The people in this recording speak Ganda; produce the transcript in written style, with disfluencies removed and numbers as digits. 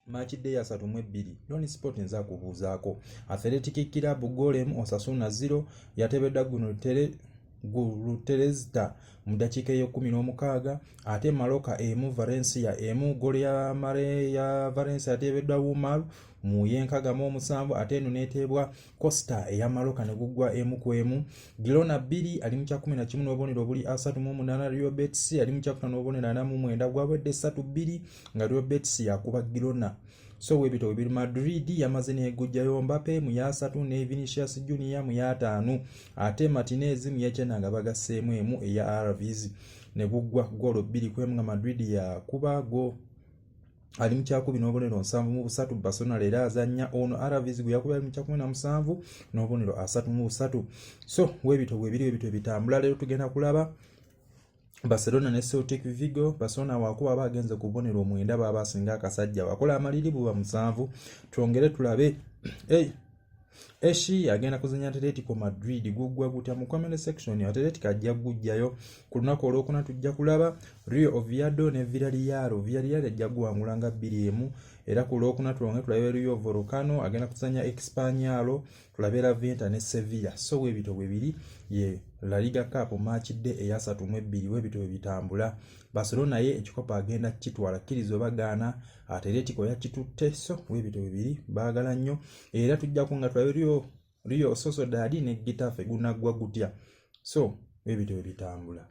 Match day ya 3-2 Loni Sport nza kubuzaako. Athletic Club Golem Osasuna 0 yatebedda Gurutelezita mu dakiika ey'okumi ate Maloka emu Valencia emu goli ya mare ya Valencia yatebeddwa Wumaru mu yenkagamu omusanvu ate eno neteebwa Costa eya Maloka ne guggwa emu ku emu. Girona 2 ali mu kya 11 n'obubonero buli 38 Rio Betis ali mu kya 5 n'obubonero 49 gwabadde 3-2 nga Rio Betis yakuba Girona. So webito biri Madrid yamaze negujjayo Mbappe mu ya 3 ne Vinicius Junior mu ya 5 ate Martinez mu ya 9 nga bagasseemu emu eya RVs ne guggwa golo 2 kwemu Madrid ya kuba go ali mu kyakubiri n'obubonero 7 mu busatu. Barcelona leero azannya ono RVs gwe yakuba mu kya 17 n'obubonero 3 mu busatu. So webito bitambula leero tugenda kulaba Barcelona ne Celtic Vigo. Barcelona wakuba bagenze ku bubonero 9 baba singa akasajja wakola amaliri buba 7. Twongere tulabe Eshi agenda kuzanya Atletico Madrid guggwa gutya mu comment section. Atletico ajja gujjayo ku lunaku olwokuna tujja kulaba Real Oviedo ne Villarreal. Villarreal ajja guwangula nga 2-1 era ku lwokuna twongere tulabe Real Volcano agenda kuzanya Espanyol tulabe La Venta ne Sevilla. So webito bibiri ye La Liga Cup match day eya 3-2 webito bitambula. Barcelona ye ekikopa agenda kitwala kirizo bagaana Atletico yakitutte. So webito bibiri baagala nnyo era tujja kunga tulabe Rio Sociedad ne Getafe gunaggwa gutya. So webito bitambula.